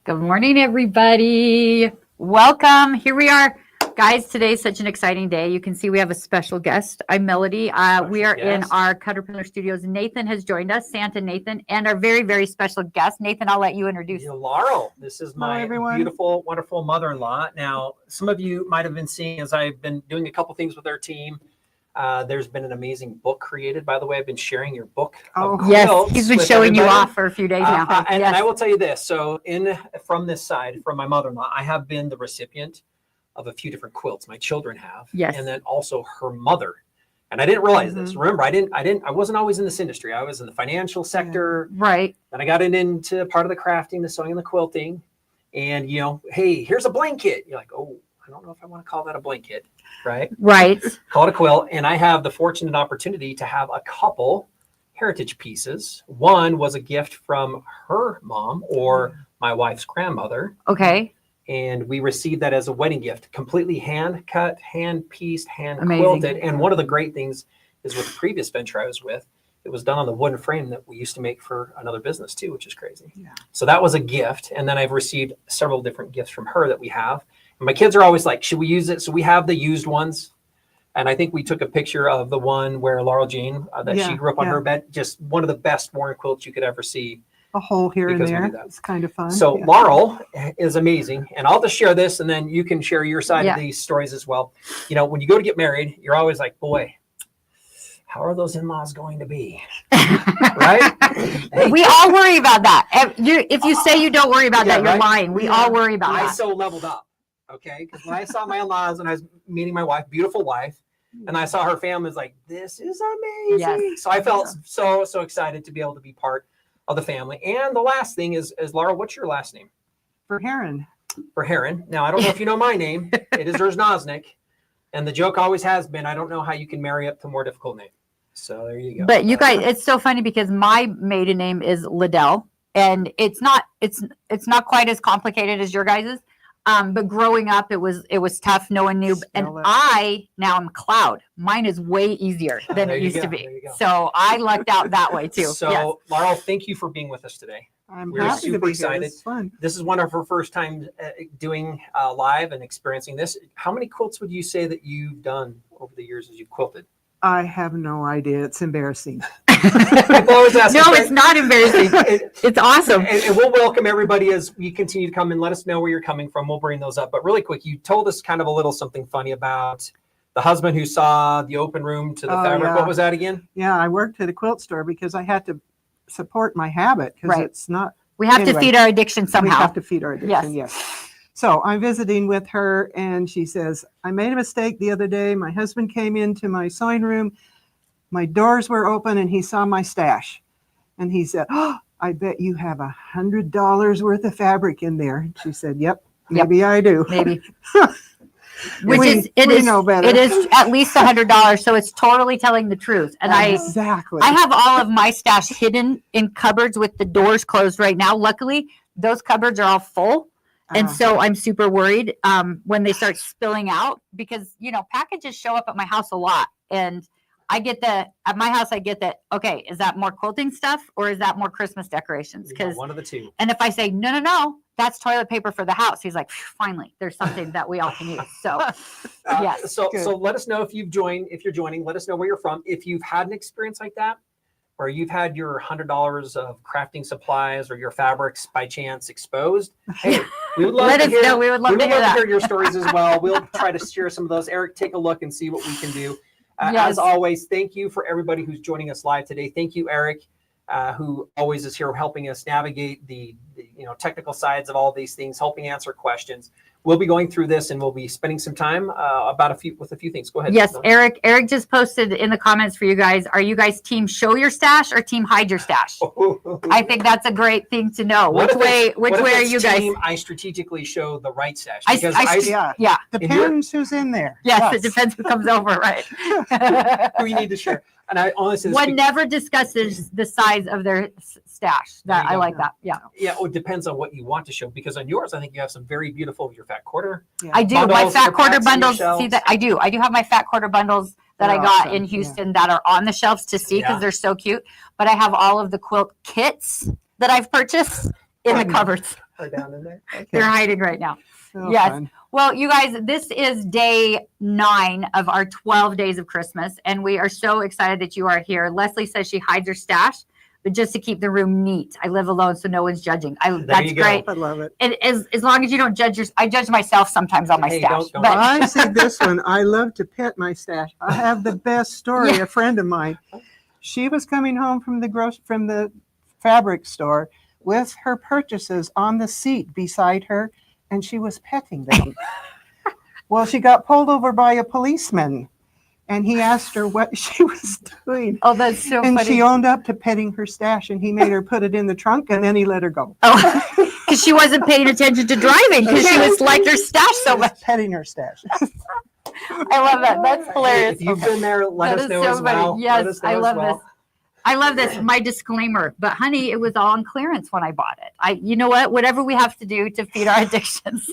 Good morning, everybody. Welcome. Here we are. Guys, today is such an exciting day. You can see we have a special guest. I'm Melody. We are in our CutterPillar studios. Nathan has joined us, Santa Nathan, and our very, very special guest. Nathan, I'll let you introduce. Laurel, this is my beautiful, wonderful mother-in-law. Now, some of you might have been seeing as I've been doing a couple things with our team. There's been an amazing book created. By the way, I've been sharing your book. Yes, he's been showing you off for a few days now. And I will tell you this. So from this side, from my mother-in-law, I have been the recipient of a few different quilts. My children have. Yes. And then also her mother. And I didn't realize this. Remember, I wasn't always in this industry. I was in the financial sector. Right. Then I got into part of the crafting, the sewing and the quilting. And, hey, here's a blanket. You're like, oh, I don't know if I want to call that a blanket, right? Right. Call it a quilt. And I have the fortunate opportunity to have a couple heritage pieces. One was a gift from her mom or my wife's grandmother. Okay. And we received that as a wedding gift, completely hand cut, hand pieced, hand Amazing. quilted. And one of the great things is with the previous venture I was with, it was done on the wooden frame that we used to make for another business too, which is crazy. Yeah. So that was a gift. And then I've received several different gifts from her that we have. And my kids are always like, should we use it? So we have the used ones. And I think we took a picture of the one where Laurel Jean, she grew up on her bed, just one of the best worn quilts you could ever see. A hole here and there. It's kind of fun. So Laurel is amazing. And I'll just share this and then you can share your side of these stories as well. When you go to get married, you're always like, boy, how are those in-laws going to be? Right? Hey. We all worry about that. If you say you don't worry about that, you're lying. We all worry about that. I so leveled up. Okay, because when I saw my in-laws and I was meeting my wife, beautiful wife, and I saw her family, was like, this is amazing. Yes. So I felt so excited to be able to be part of the family. And the last thing is Laura, what's your last name? Verheeren. Verheeren. Now, I don't know if you know my name. It is Zerznosnik. And the joke always has been, I don't know how you can marry up to a more difficult name. So there you go. But you guys, it's so funny because my maiden name is Liddell. And it's not quite as complicated as your guys's. But growing up, it was tough. No one knew. And now I'm Cloud. Mine is way easier than it used to be. So I lucked out that way too. So Laurel, thank you for being with us today. We're super excited. It's fun. This is one of her first times doing live and experiencing this. How many quilts would you say that you've done over the years as you've quilted? I have no idea. It's embarrassing. It's not embarrassing. It's awesome. And we'll welcome everybody as we continue to come and let us know where you're coming from. We'll bring those up. But really quick, you told us kind of a little something funny about the husband who saw the open room to the fabric. What was that again? Yeah, I worked at a quilt store because I had to support my habit because it's not. We have to feed our addiction somehow. We have to feed our addiction, yes. So I'm visiting with her and she says, I made a mistake the other day. My husband came into my sewing room. My doors were open and he saw my stash. And he said, oh, I bet you have $100 worth of fabric in there. She said, yep, maybe I do. Maybe. It is at least $100. So it's totally telling the truth. And I have all of my stash hidden in cupboards with the doors closed right now. Luckily, those cupboards are all full. And so I'm super worried when they start spilling out because, packages show up at my house a lot. And at my house, I get that, okay, is that more quilting stuff or is that more Christmas decorations? Because one of the two. And if I say, no, that's toilet paper for the house. He's like, finally, there's something that we all can use. So, yes. So let us know if you're joining, let us know where you're from. If you've had an experience like that, or you've had your $100 of crafting supplies or your fabrics by chance exposed, hey, we would love to hear. We would love to hear your stories as well. We'll try to share some of those. Eric, take a look and see what we can do. As always, thank you for everybody who's joining us live today. Thank you, Eric, who always is here helping us navigate the technical sides of all these things, helping answer questions. We'll be going through this and we'll be spending some time with a few things. Go ahead. Yes, Eric just posted in the comments for you guys. Are you guys team show your stash or team hide your stash? I think that's a great thing to know. Which way are you guys? I strategically show the right stash. Depends who's in there. Yes, it depends who comes over, right? Who you need to share. And I honestly, one never discusses the size of their stash. I like that. Yeah. Yeah. It depends on what you want to show, because on yours, I think you have some very beautiful your fat quarter. Yeah. I do. My fat quarter bundles. See that I do. I do have my fat quarter bundles that I got in Houston that are on the shelves to see because they're so cute. But I have all of the quilt kits that I've purchased in the cupboards. Are down in there. Okay. They're hiding right now. So Yes. fun. Well, you guys, this is day 9 of our 12 days of Christmas, and we are so excited that you are here. Leslie says she hides her stash, but just to keep the room neat. I live alone, so no one's judging. That's you go. great. I love it. And as long as you don't judge I judge myself sometimes on my Hey, stash. don't- But I see this one. I love to pet my stash. I have the best story. Yeah. A friend of mine, she was coming home from the fabric store with her purchases on the seat beside her, and she was petting them. Well, she got pulled over by a policeman, and he asked her what she was doing. oh, that's so And funny. she owned up to petting her stash, and he made her put it in the trunk, and then he let her go. Oh, because she wasn't paying attention to driving because she was liked her stash so She was much. petting her stash. I love that. That's hilarious. If you've been there, let That us is know so as well. funny. Yes, Let us know I as love well. this. I love this. My disclaimer, but honey, it was all on clearance when I bought it. You know what? Whatever we have to do to feed our addictions.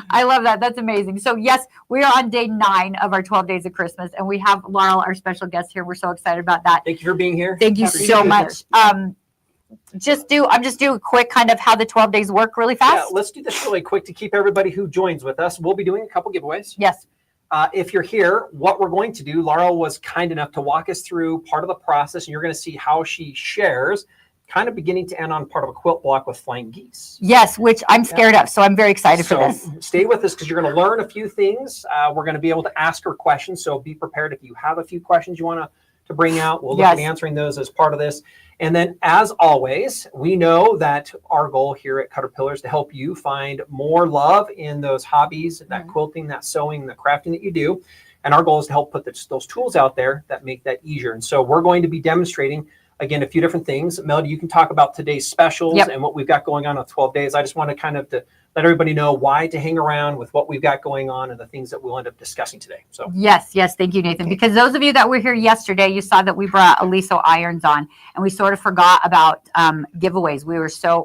I love that. That's amazing. So yes, we are on day 9 of our 12 days of Christmas, and we have Laurel, our special guest here. We're so excited about that. Thank you for being here. Thank you Happy so to be much. I'm just do a quick kind of how the 12 days work really Yeah, fast. let's do this really quick to keep everybody who joins with us. We'll be doing a couple giveaways. Yes. If you're here, what we're going to do, Laurel was kind enough to walk us through part of the process, and you're going to see how she shares, kind of beginning to end on part of a quilt block with flying geese. Yes, which I'm scared of. So I'm very excited for So this. stay with us because you're going to learn a few things. We're going to be able to ask her questions. So be prepared if you have a few questions you want to bring out. We'll look at Yes. answering those as part of this. And then, as always, we know that our goal here at CutterPillar is to help you find more love in those hobbies, that quilting, that sewing, the crafting that you do. And our goal is to help put those tools out there that make that easier. And so we're going to be demonstrating, again, a few different things. Melody, you can talk about today's specials and what we've got going on 12 days. I just want to kind of to let everybody know why to hang around with what we've got going on and the things that we'll end up discussing today. So Yes. Thank you, Nathan. Because those of you that were here yesterday, you saw that we brought Aliso irons on, and we sort of forgot about giveaways.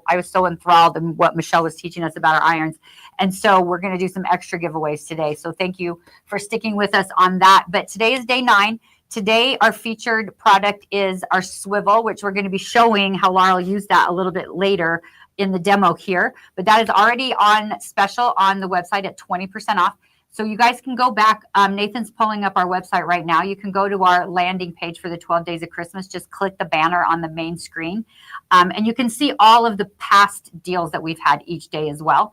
I was so enthralled in what Michelle was teaching us about our irons. And so we're going to do some extra giveaways today. So thank you for sticking with us on that. But today is day 9. Today, our featured product is our swivel, which we're going to be showing how Laurel used that a little bit later in the demo here. But that is already on special on the website at 20% off. So you guys can go back. Nathan's pulling up our website right now. You can go to our landing page for the 12 days of Christmas. Just click the banner on the main screen. And you can see all of the past deals that we've had each day as well.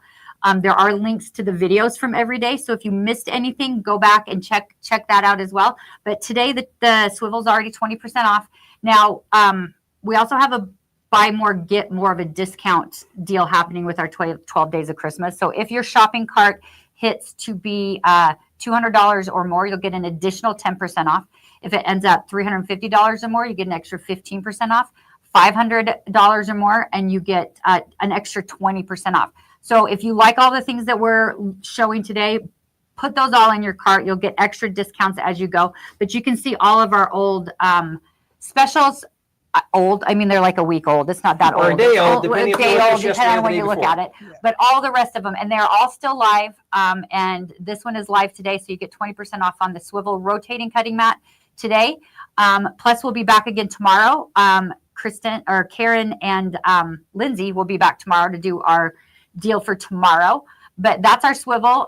There are links to the videos from every day. So if you missed anything, go back and check that out as well. But today the swivel's already 20% off. Now, we also have a buy more, get more of a discount deal happening with our 12 days of Christmas. So if your shopping cart hits to be $200 or more, you'll get an additional 10% off. If it ends up $350 or more, you get an extra 15% off. $500 or more, and you get an extra 20% off. So if you like all the things that we're showing today, put those all in your cart. You'll get extra discounts as you go. But you can see all of our old specials. Old, I mean, they're like a week old. It's not that Or old. a day old, It's depending a if you day look at old, yesterday depending or on when the you day look before. at it. But all the rest of them, and they're all still live. And this one is live today, so you get 20% off on the swivel rotating cutting mat today. Plus, we'll be back again tomorrow. Kristen or Karen and Lindsay will be back tomorrow to do our deal for tomorrow. But that's our swivel.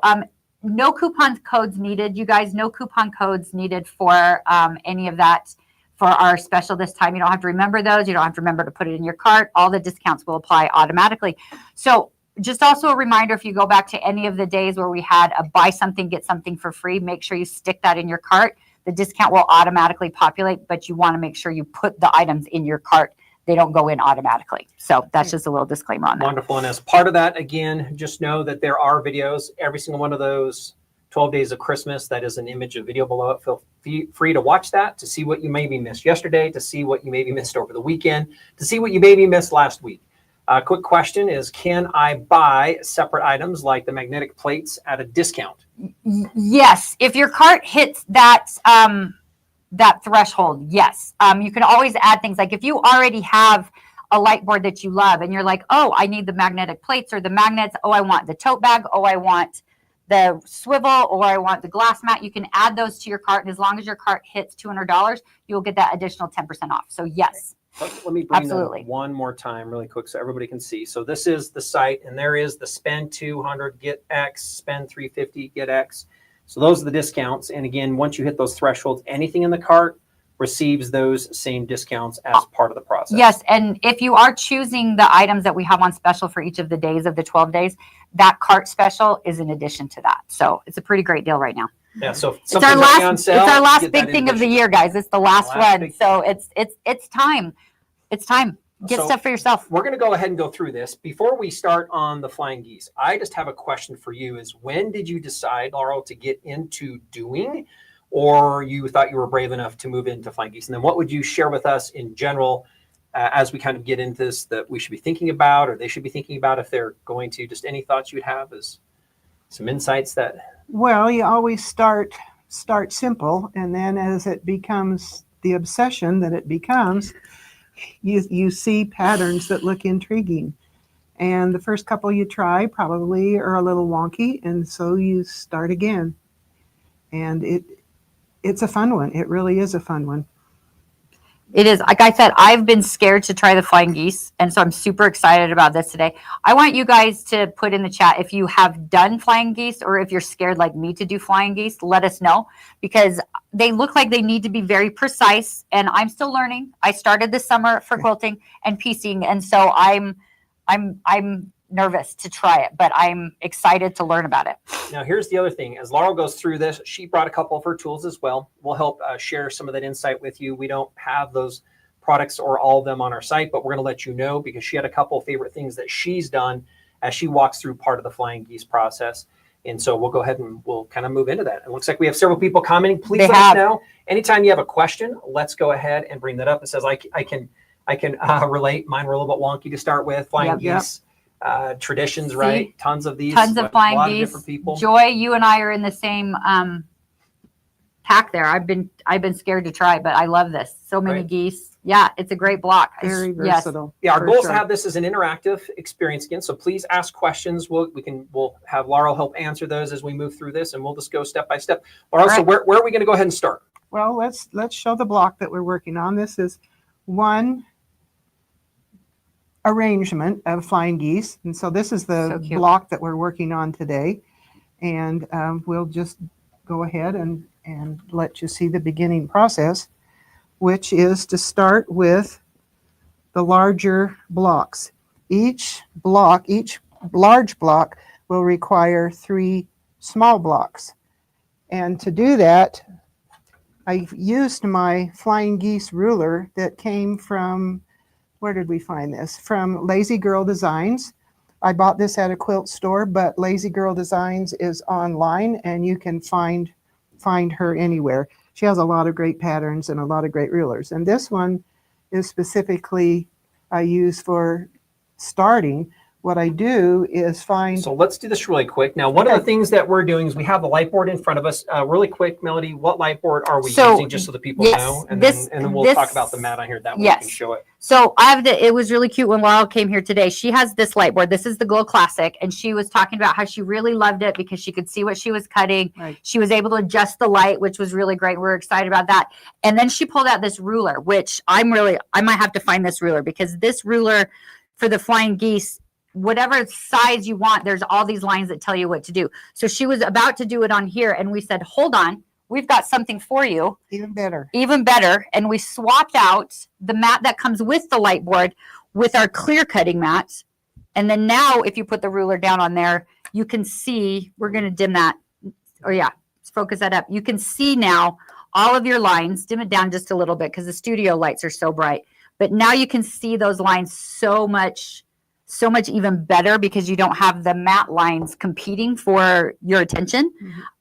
No coupon codes needed, you guys. No coupon codes needed for any of that for our special this time. You don't have to remember those. You don't have to remember to put it in your cart. All the discounts will apply automatically. So just also a reminder, if you go back to any of the days where we had a buy something, get something for free, make sure you stick that in your cart. The discount will automatically populate, but you want to make sure you put the items in your cart. They don't go in automatically. So that's just a little disclaimer on that. Wonderful. And as part of that, again, just know that there are videos. Every single one of those 12 days of Christmas, that is an image of video below it. Feel free to watch that, to see what you maybe missed yesterday, to see what you maybe missed over the weekend, to see what you maybe missed last week. Quick question is, can I buy separate items like the magnetic plates at a discount? Yes. If your cart hits that that threshold, yes. You can always add things like if you already have a light board that you love and you're like, oh, I need the magnetic plates or the magnets. Oh, I want the tote bag. Oh, I want the swivel, or I want the glass mat. You can add those to your cart. And as long as your cart hits $200, you'll get that additional 10% off. So yes. Let me bring that Absolutely. up one more time really quick so everybody can see. So this is the site, and there is the spend 200, get X, spend 350, get X. So those are the discounts. And again, once you hit those thresholds, anything in the cart receives those same discounts as part of the process. Yes, and if you are choosing the items that we have on special for each of the days of the 12 days, that cart special is in addition to that. So it's a pretty great deal right now. Yeah, so It's our last big thing of the year, guys. It's the last one. So it's time. It's time. Get stuff for yourself. We're going to go ahead and go through this. Before we start on the flying geese, I just have a question for you is when did you decide, Laurel, to get into doing, or you thought you were brave enough to move into flying geese? And then what would you share with us in general as we kind of get into this that we should be thinking about, or they should be thinking about if they're going to, just any thoughts you'd have as some insights that... Well, you always start simple, and then as it becomes the obsession that it becomes, you see patterns that look intriguing. And the first couple you try probably are a little wonky, and so you start again. And it's a fun one. It really is a fun one. It is. Like I said, I've been scared to try the flying geese, and so I'm super excited about this today. I want you guys to put in the chat if you have done flying geese or if you're scared like me to do flying geese. Let us know, because they look like they need to be very precise, and I'm still learning. I started this summer for quilting and piecing, and so I'm nervous to try it, but I'm excited to learn about it. Now, here's the other thing. As Laurel goes through this, she brought a couple of her tools as well. We'll help share some of that insight with you. We don't have those products or all of them on our site, but we're going to let you know because she had a couple of favorite things that she's done as she walks through part of the flying geese process. And so we'll go ahead and we'll kind of move into that. It looks like we have several people commenting. Please let us know. Anytime you have a question, let's go ahead and bring that up. It says, I can relate. Mine were a little bit wonky to start with. Flying geese. Traditions, right? Tons of these. Tons of flying geese. Of different people. Joy, you and I are in the same pack there. I've been scared to try, but I love this. So many geese. Yeah, it's a great block. Very versatile. Yeah, our goal is to have this as an interactive experience again. So please ask questions. We'll have Laurel help answer those as we move through this, and we'll just go step by step. Laurel, so where are we going to go ahead and start? Well, let's show the block that we're working on. This is one arrangement of flying geese, and so this is the block that we're working on today, and we'll just go ahead and let you see the beginning process, which is to start with the larger blocks. Each large block will require 3 small blocks, and to do that I used my flying geese ruler that came from, where did we find this? From Lazy Girl Designs. I bought this at a quilt store, but Lazy Girl Designs is online and you can find her anywhere. She has a lot of great patterns and a lot of great rulers. And this one is specifically I use for starting. What I do is find... So let's do this really quick. Now, one of the things that we're doing is we have the light board in front of us. Really quick, Melody, what light board are we using, just so the people know? And then we'll talk about the mat on here. That way we can show it. So it was really cute when Laurel came here today. She has this light board. This is the Glow Classic. And she was talking about how she really loved it because she could see what she was cutting. Right. She was able to adjust the light, which was really great. We're excited about that. And then she pulled out this ruler, which I might have to find this ruler, because this ruler for the flying geese, whatever size you want, there's all these lines that tell you what to do. So she was about to do it on here, and we said, hold on, we've got something for you. Even better. And we swapped out the mat that comes with the light board with our clear cutting mat. And then now if you put the ruler down on there, you can see, we're going to dim that. Oh yeah, let's focus that up. You can see now all of your lines. Dim it down just a little bit because the studio lights are so bright. But now you can see those lines so much even better because you don't have the mat lines competing for your attention.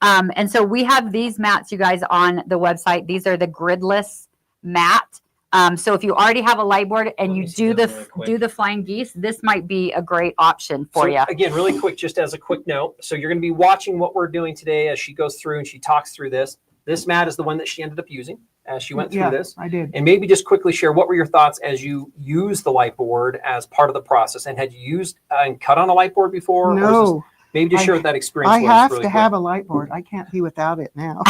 Mm-hmm. And so we have these mats, you guys, on the website. These are the gridless mat. So if you already have a light board and you do the flying geese, this might be a great option for you. Again, really quick, just as a quick note. So you're going to be watching what we're doing today as she goes through and she talks through this. This mat is the one that she ended up using as she went through this. I did. And maybe just quickly share, what were your thoughts as you use the light board as part of the process? And had you used and cut on a light board before? No, maybe to share what that experience I was. have really to quick. have a light board. I can't be without it now.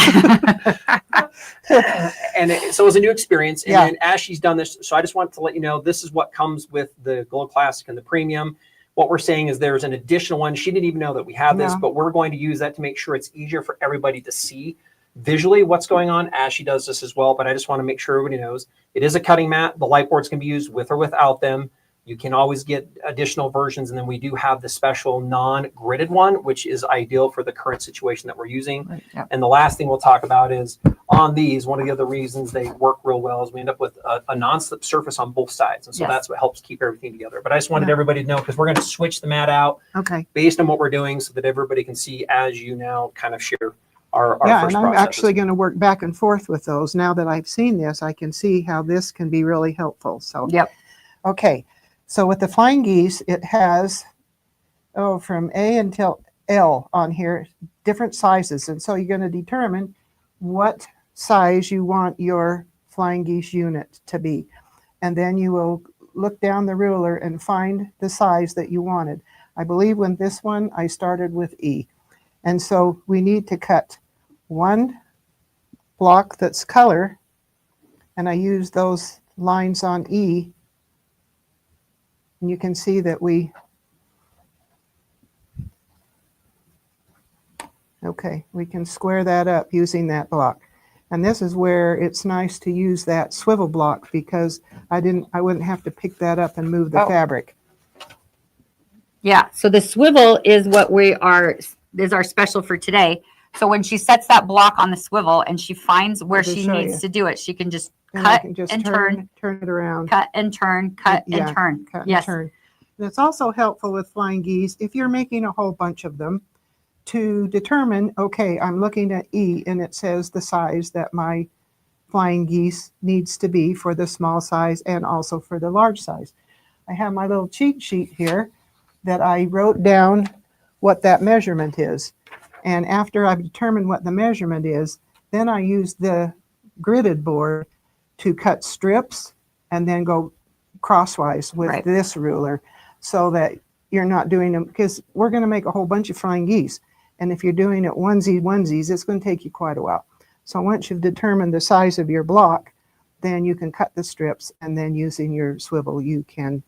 So it was a new experience. And Yeah. then as she's done this, so I just want to let you know, this is what comes with the Gold Classic and the Premium. What we're saying is there's an additional one. She didn't even know that we have this, No. but we're going to use that to make sure it's easier for everybody to see visually what's going on as she does this as well. But I just want to make sure everybody knows it is a cutting mat. The light boards can be used with or without them. You can always get additional versions. And then we do have the special non-gridded one, which is ideal for the current situation that we're using. Right, yeah. And the last thing we'll talk about is on these, one of the other reasons they work real well is we end up with a non-slip surface on both sides. And so Yes. that's what helps keep everything together. But I just wanted Yeah. everybody to know, because we're going to switch the mat out Okay. based on what we're doing so that everybody can see as you now kind of share our Yeah, first and I'm processes. actually going to work back and forth with those. Now that I've seen this, I can see how this can be really helpful. So, Yep. okay. So with the flying geese, it has, from A until L on here, different sizes. And so you're going to determine what size you want your flying geese unit to be. And then you will look down the ruler and find the size that you wanted. I believe with this one, I started with E. And so we need to cut one block that's color, and I use those lines on E. And you can see that we can square that up using that block. And this is where it's nice to use that swivel block, because I wouldn't have to pick that up and move the fabric. Yeah. So the swivel is what is our special for today. So when she sets that block on the swivel and she finds where just she show needs you. to do it, she can just And I cut can just and turn, turn it around. cut and turn, cut Yeah, and turn. Cut Yes. and turn. And it's also helpful with flying geese if you're making a whole bunch of them to determine, okay, I'm looking at E and it says the size that my flying geese needs to be for the small size and also for the large size. I have my little cheat sheet here that I wrote down what that measurement is. And after I've determined what the measurement is, then I use the gridded board to cut strips and then go crosswise with Right. this ruler, so that you're not doing them, because we're going to make a whole bunch of flying geese. And if you're doing it onesies, it's going to take you quite a while. So once you've determined the size of your block, then you can cut the strips, and then using your swivel, you can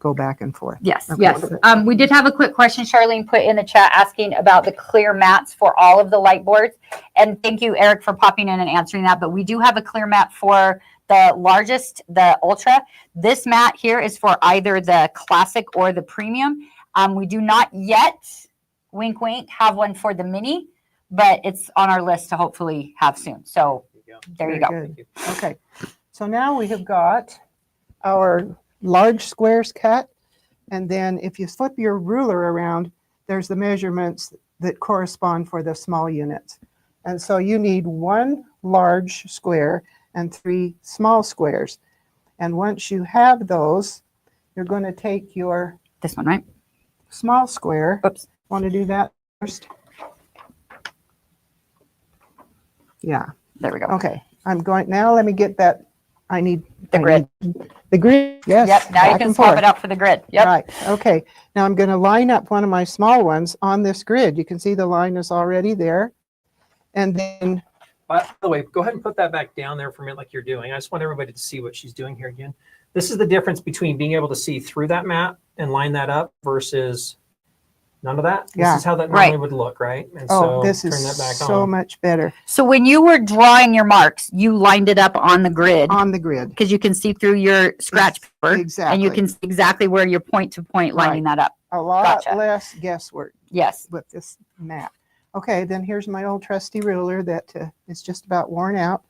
go back and forth. Yes, Okay. yes. We did have a quick question Charlene put in the chat asking about the clear mats for all of the light boards. And thank you, Eric, for popping in and answering that. But we do have a clear mat for the largest, the Ultra. This mat here is for either the Classic or the Premium. We do not yet, wink, wink, have one for the Mini, but it's on our list to hopefully have soon. So there you go. Very good. Okay. So now we have got our large squares cut. And then if you flip your ruler around, there's the measurements that correspond for the small units. And so you need one large square and 3 small squares. And once you have those, you're going to take your This one, right? small square. Oops. Want to do that first? Yeah. There we go. Okay. I'm going now. Let me get that. I need The grid. The grid. Yes. Yep. Now you back can and swap forth. it out for the grid. Yep. Right. Okay. Now I'm going to line up one of my small ones on this grid. You can see the line is already there. And then, By the way, go ahead and put that back down there for a minute like you're doing. I just want everybody to see what she's doing here again. This is the difference between being able to see through that mat and line that up versus none of that. Yeah. This is how that Right. normally would look, right? And oh, so this turn is that back so on. much better So when you were drawing your marks, you lined it up on the grid on the grid. because you can see through your scratch paper Exactly. and you can see exactly where you're point to point lining that up. A lot Gotcha. less guesswork Yes. with this mat. Okay, then here's my old trusty ruler that is just about worn out.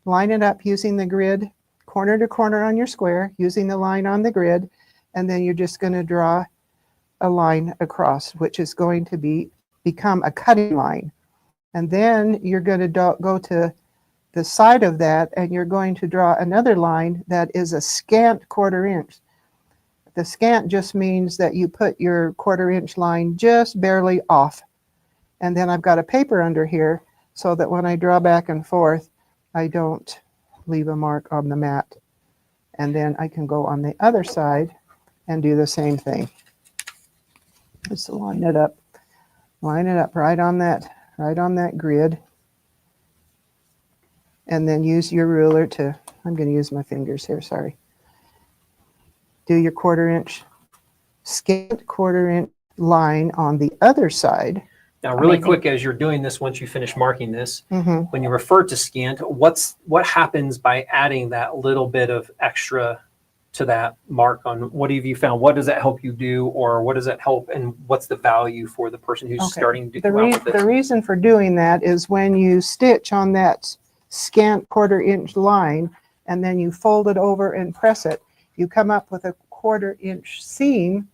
Line it up using the grid, corner to corner on your square, using the line on the grid, and then you're just going to draw a line across, which is going to become a cutting line. And then you're going to go to the side of that, and you're going to draw another line that is a scant 1/4 inch. The scant just means that you put your 1/4 inch line just barely off. And then I've got a paper under here so that when I draw back and forth, I don't leave a mark on the mat. And then I can go on the other side and do the same thing. Just line it up Line it up right on that grid. And then use your ruler to, I'm going to use my fingers here, sorry. Do your 1/4 inch, scant 1/4 inch line on the other side. Now, really Amazing. quick, as you're doing this, once you finish marking this, Mm-hmm. when you refer to scant, what happens by adding that little bit of extra to that mark on what have you found? What does that help you do, or what does that help, and what's the value for the person who's starting to go out with The it? reason for doing that is when you stitch on that scant 1/4 inch line and then you fold it over and press it, you come up with a 1/4 inch seam.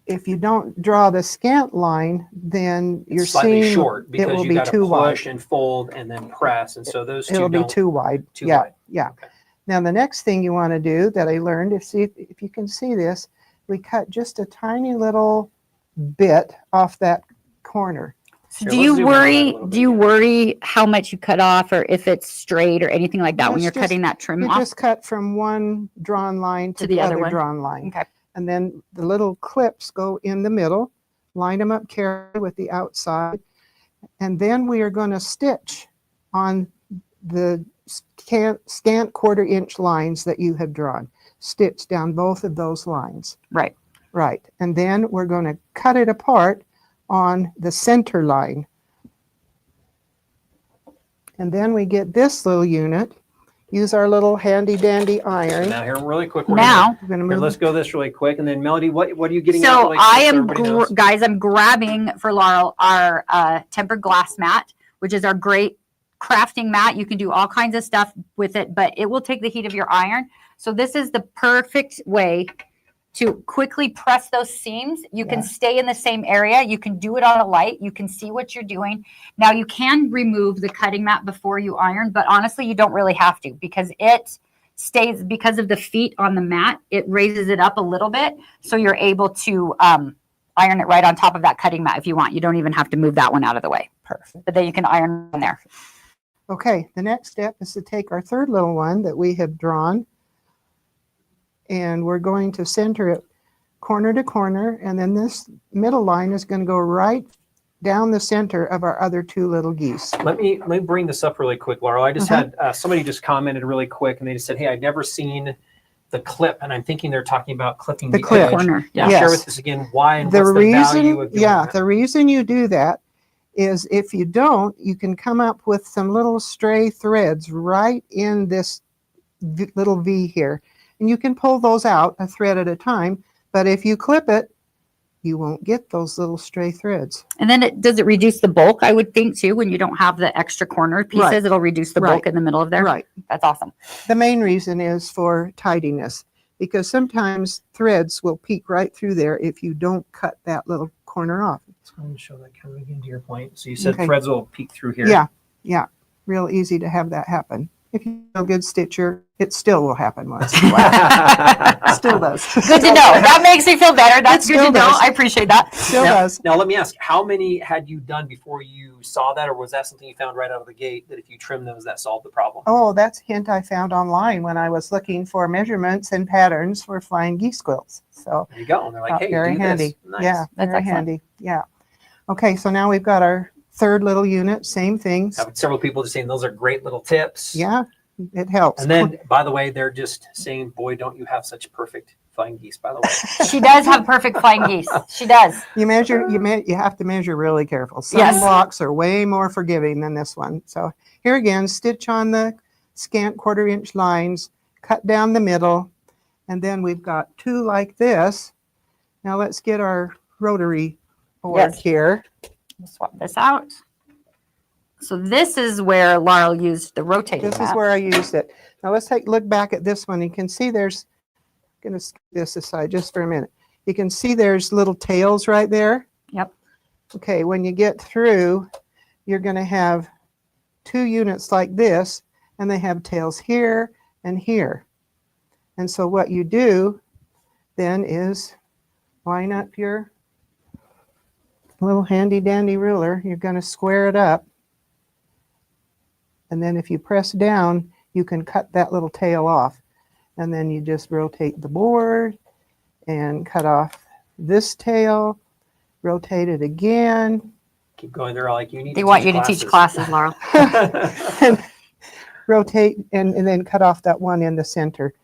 If you don't draw the scant line, then your It's slightly seam, short it because will you be got to too wide. push and fold and then press, and so those two It'll be don't too wide. too Yeah, wide. yeah. Okay. Now the next thing you want to do that I learned, if you can see this, we cut just a tiny little bit off that corner. So Here, do let's you zoom in on that a worry? little Do bit you here. worry how much you cut off, or if it's straight, or anything like that when It's you're just- cutting that trim You off? just cut from one drawn line to the other one? drawn line. Okay. And then the little clips go in the middle, line them up carefully with the outside. And then we are going to stitch on the scant 1/4 inch lines that you have drawn. Stitch down both of those lines. Right. Right. And then we're going to cut it apart on the center line. And then we get this little unit. Use our little handy dandy iron. Now here, really quick. Now, We're going to Here, move. let's go this really quick, and then Melody, what are you getting? at so really I quick so am, everybody knows? guys, I'm grabbing for Laurel our tempered glass mat, which is our great crafting mat. You can do all kinds of stuff with it, but it will take the heat of your iron. So this is the perfect way to quickly press those seams. You can stay in the same area. You can do it on a light. You can see what you're doing. Now you can remove the cutting mat before you iron, but honestly, you don't really have to, because it stays, because of the feet on the mat, it raises it up a little bit. So you're able to iron it right on top of that cutting mat if you want. You don't even have to move that one out of the way. Perfect. But then you can iron in there. Okay, the next step is to take our third little one that we have drawn, and we're going to center it corner to corner, and then this middle line is going to go right down the center of our other two little geese. Let me bring this up really quick, Laurel. I just had somebody just commented really quick, and they just said, "Hey, I'd never seen the clip," and I'm thinking they're talking about clipping the clip. edge. Corner. Can Yeah. you Yes. share with us again why and The what's the value reason, of doing yeah, that? the reason you do that is if you don't, you can come up with some little stray threads right in this little V here. And you can pull those out a thread at a time, but if you clip it, you won't get those little stray threads. And then does it reduce the bulk, I would think, too, when you don't have the extra corner pieces? Right. It'll reduce the bulk in the middle of there. Right. That's awesome. The main reason is for tidiness, because sometimes threads will peek right through there if you don't cut that little corner off. So I'm going to show that kind of again to your point. So you said Okay. threads will peek through here. Yeah, yeah, real easy to have that happen. If you're a good stitcher, it still will happen once in a while. Still does. Good to know. That makes me feel better. That's good to still know. does. I appreciate that. Still Now, does. now let me ask, how many had you done before you saw that, or was that something you found right out of the gate that if you trim those, that solved the problem? Oh, that's a hint I found online when I was looking for measurements and patterns for flying geese quilts. So There you go. And they're like, hey, very do handy. this. Nice. Yeah, That's very excellent. handy. Yeah. Okay, so now we've got our third little unit, same things. Have several people just saying those are great little tips. Yeah, it helps. And then, by the way, they're just saying, boy, don't you have such perfect flying geese, by the way. She does have perfect flying geese. She does. You measure, you have to measure really careful. Some Yes. blocks are way more forgiving than this one. So here again, stitch on the scant 1/4 inch lines, cut down the middle, and then we've got two like this. Now let's get our rotary board Yes. here. We'll swap this out. So this is where Laurel used the rotating This is mat. where I used it. Now let's look back at this one. You can see there's, I'm going to skip this aside just for a minute. You can see there's little tails right there. Yep. Okay, when you get through, you're going to have two units like this, and they have tails here and here. And so what you do then is line up your little handy dandy ruler. You're going to square it up. And then if you press down, you can cut that little tail off. And then you just rotate the board and cut off this tail rotate it again. Keep going. They're all like, you need. They want you to teach classes, Laurel. And rotate and then cut off that one in the center.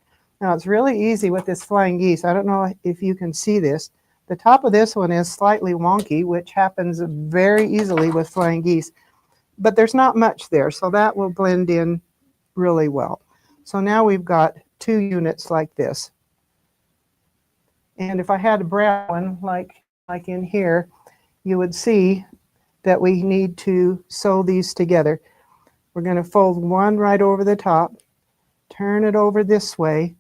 Now it's really easy with this flying geese. I don't know if you can see this. The top of this one is slightly wonky, which happens very easily with flying geese, but there's not much there, so that will blend in really well. So now we've got 2 units like this. And if I had a brown one like in here, you would see that we need to sew these together. We're going to fold one right over the top, turn it over this way,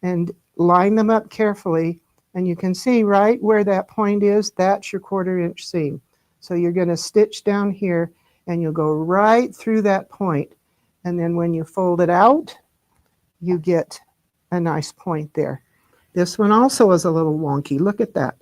and line them up carefully. And you can see right where that point is, that's your 1/4 inch seam. So you're going to stitch down here and you'll go right through that point. And then when you fold it out, you get a nice point there. This one also is a little wonky. Look at that.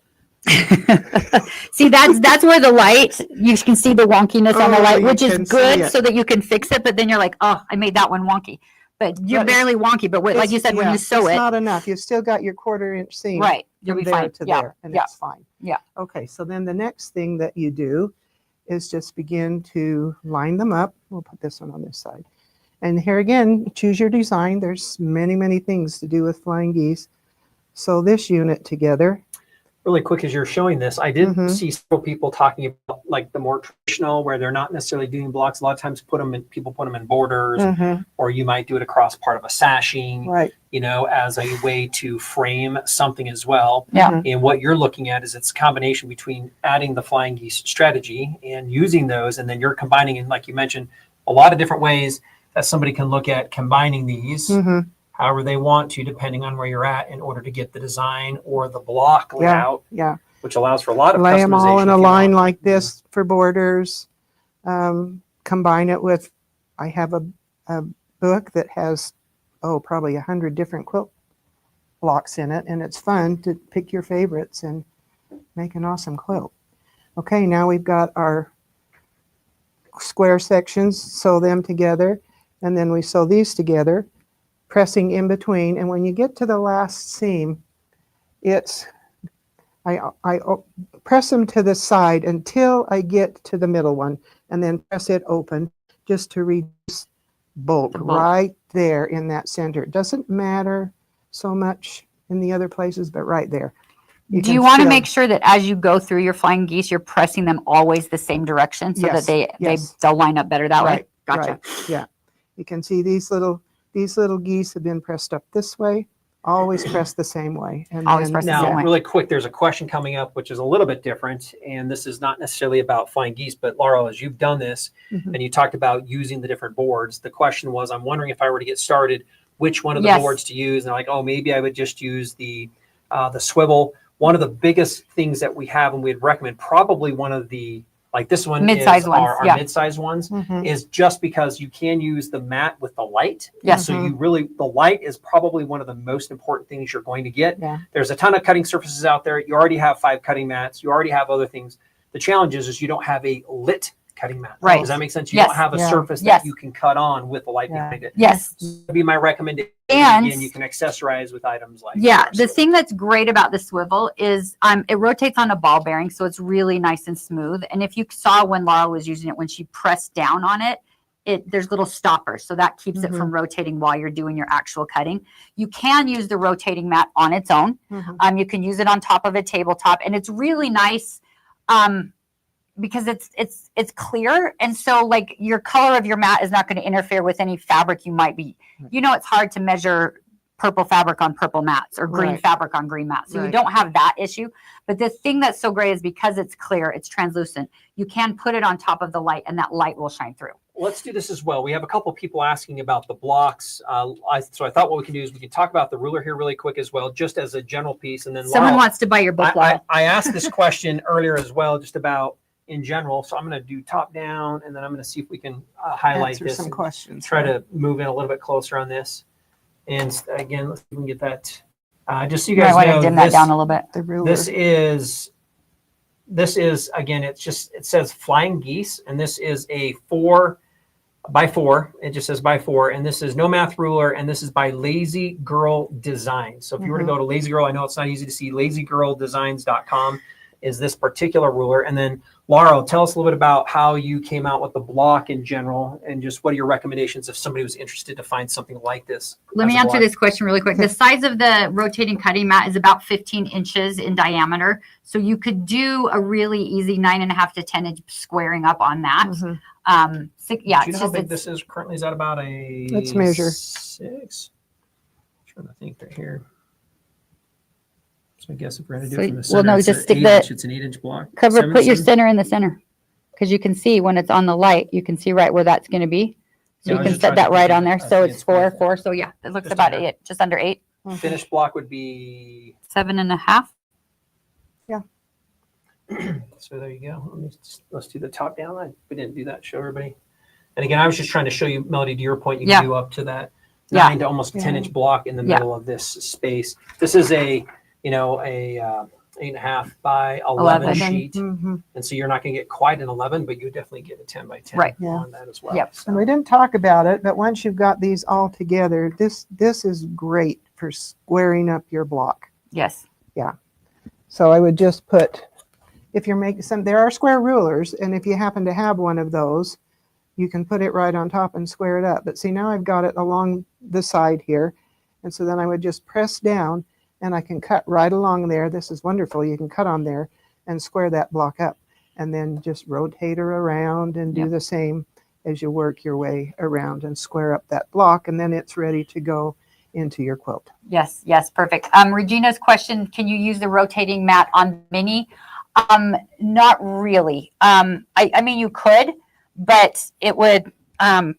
See, that's where the light, you can see the wonkiness on the Oh, light, you which is can see good it. so that you can fix it. But then you're like, oh, I made that one wonky. But you're But barely wonky. But like you said, when you sew it's it, not enough. You've still got your 1/4 inch seam. right, you'll From be there fine. to Yeah, there, and yeah, it's fine. yeah. Okay, so then the next thing that you do is just begin to line them up. We'll put this one on this side. And here again, choose your design. There's many, many things to do with flying geese. Sew this unit together. Really quick, as you're showing this, I did Mhm. see several people talking about like the more traditional, where they're not necessarily doing blocks. A lot of times, people put them in borders, or you might do it across part of a sashing, Right. you know, as a way to frame something as well. Yeah. Mhm. And what you're looking at is it's a combination between adding the flying geese strategy and using those, and then you're combining, and like you mentioned, a lot of different ways that somebody can look at combining these. However they want to, depending on where you're at, in order to get the design or the block layout, Yeah. which allows for a lot of Lay them all customization in if a you line want. like this for borders. Combine it with, I have a book that has, probably 100 different quilt blocks in it, and it's fun to pick your favorites and make an awesome quilt. Okay, now we've got our square sections, sew them together, and then we sew these together, pressing in between. And when you get to the last seam, I press them to the side until I get to the middle one, and then press it open just to reduce bulk The bulk. right there in that center. It doesn't matter so much in the other places, but right there. Do can you want to feel- make sure that as you go through your flying geese, you're pressing them always the same direction so Yes, that yes. they'll line up better that way? Right, Gotcha. right, yeah. You can see these little geese have been pressed up this way. Always press the same way. And Always then- press the same Now, way. really quick, there's a question coming up, which is a little bit different. And this is not necessarily about flying geese, but Laurel, as you've done this Mhm. and you talked about using the different boards, the question was, I'm wondering if I were to get started, which one of the Yes. boards to use. And I'm like, oh, maybe I would just use the swivel. One of the biggest things that we have, and we'd recommend probably one of the, like this one Mid-size is ones, our yeah. mid-size ones, Mhm. is just because you can use the mat with the light. Yes. So you really, the light is probably one of the most important things you're going to get. Yeah. There's a ton of cutting surfaces out there. You already have 5 cutting mats. You already have other things. The challenge is you don't have a lit cutting mat. Right. Does that make sense? You Yes. don't have a Yeah. surface Yes. that you can cut on with the light Yeah. behind it. Yes. That'd be my recommendation. And- Again, you can accessorize with items like Yeah, our the swivel. thing that's great about the swivel is it rotates on a ball bearing, so it's really nice and smooth. And if you saw when Laura was using it, when she pressed down on it, there's little stoppers, so that keeps it from rotating while you're doing your actual cutting. You can use the rotating mat on its own. Mhm. You can use it on top of a tabletop, and it's really nice because it's clear, and so like your color of your mat is not going to interfere with any fabric you might be. You know, it's hard to measure purple fabric on purple mats or green Right. fabric on green mats, so you Right. don't have that issue. But the thing that's so great is because it's clear, it's translucent. You can put it on top of the light, and that light will shine through. Let's do this as well. We have a couple people asking about the blocks. So I thought what we can do is we can talk about the ruler here really quick as well, just as a general piece. And then Someone Laurel, wants to buy your book, Laura. I asked this question earlier as well, just about in general. So I'm going to do top down, and then I'm going to see if we can highlight Answer this some and questions. try to move in a little bit closer on this. And again, let's see if we can get that. Just so you You might guys want to know, dim that down a little bit. The ruler. this is again, it says flying geese, and this is a 4x4. It just says by 4, and this is no math ruler, and this is by Lazy Girl Design. So if you were to go to Lazy Girl, I know it's not easy to see, lazygirldesigns.com. is this particular ruler. And then Laura, tell us a little bit about how you came out with the block in general, and just what are your recommendations if somebody was interested to find something like this? Let me answer this question really quick. The size of the rotating cutting mat is about 15 inches in diameter. So you could do a really easy 9.5 to 10 inch squaring up on that. So, yeah. Do you know how big this is currently? Is that about a Let's measure. 6? I'm trying to think right here. So I guess if we're going to do it from the center, well, no, it's just an stick 8 inch, it's an 8-inch block. Cover, put your 7. center in the center, because you can see when it's on the light, you can see right where that's going to be. So Yeah, I you was can just set trying that to right think on there. of- I So think it's it's worth 4, it. 4. So yeah, it looks Just about under. 8, just under 8, Finished block would be 7.5. so there you go. Let's do the top down. We didn't do that. Show everybody. And again, I was just trying to show you, Melody, to your point, you can do up to that 9 to almost 10-inch block in the middle of this space. This is a 8.5 by 11 sheet, and so you're not going to get quite an 11, but you definitely get a 10 by 10 on that as well. Yep. So. And we didn't talk about it, but once you've got these all together, this is great for squaring up your block. Yes. So I would just put, if you're making some, there are square rulers, and if you happen to have one of those, you can put it right on top and square it up. But see, now I've got it along the side here, and so then I would just press down, and I can cut right along there. This is wonderful. You can cut on there and square that block up, and then just rotate her around and do the same as you work your way around and square up that block, and then it's ready to go into your quilt. Yes. Yes. Perfect. Regina's question: can you use the rotating mat on mini? Not really. I mean, you could, but it would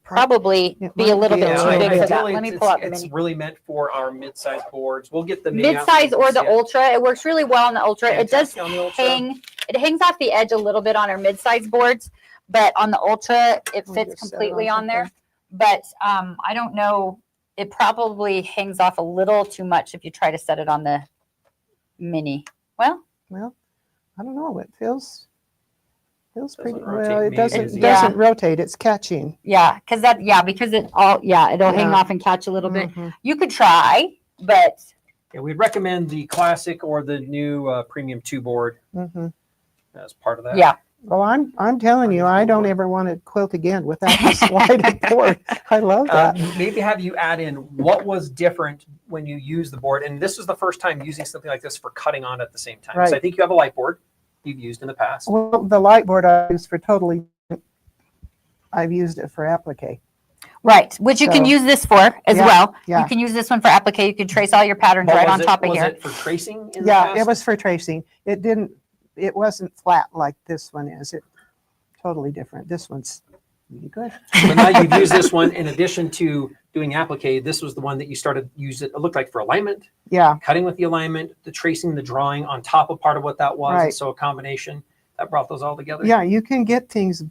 probably be a little bit too big for that. Let me pull out the It's mini. really meant for our mid-size boards. We'll get the mini out Mid-size so you or can the see it. ultra. It works really well on the ultra. It does Fantastic on the Ultra. hang. It hangs off the edge a little bit on our mid-size boards, but on the ultra, it We'll fits just set it completely on on there. But I don't know. It probably hangs off a little too much if you try to set it on the mini. Well, I don't know. It feels pretty Doesn't rotate well. It me doesn't as easy. doesn't rotate. It's catching. yeah, because it'll hang off and catch a little bit. You could try, but Yeah, we'd recommend the classic or the new premium 2 board as part of that. yeah. Well, I'm telling you, I don't ever want to quilt again without the sliding board. I love that. Maybe have you add in what was different when you use the board, and this is the first time using something like this for cutting on at the same time. Right. So I think you have a light board you've used in the past. Well, the light board I use for totally. I've used it for applique. Right, which you can So, use this for as yeah, well. yeah. You can use this one for applique. You can trace all your patterns But right was on it- top of was here. it for tracing in the Yeah, past? it was for tracing. It wasn't flat like this one is. It totally different. This one's really good. So now you've used this one in addition to doing applique. This was the one that you started use it looked like for alignment, Yeah, cutting with the alignment, the tracing, the drawing on top of part of what that was. And Right. so a combination that brought those all together. yeah. You can get things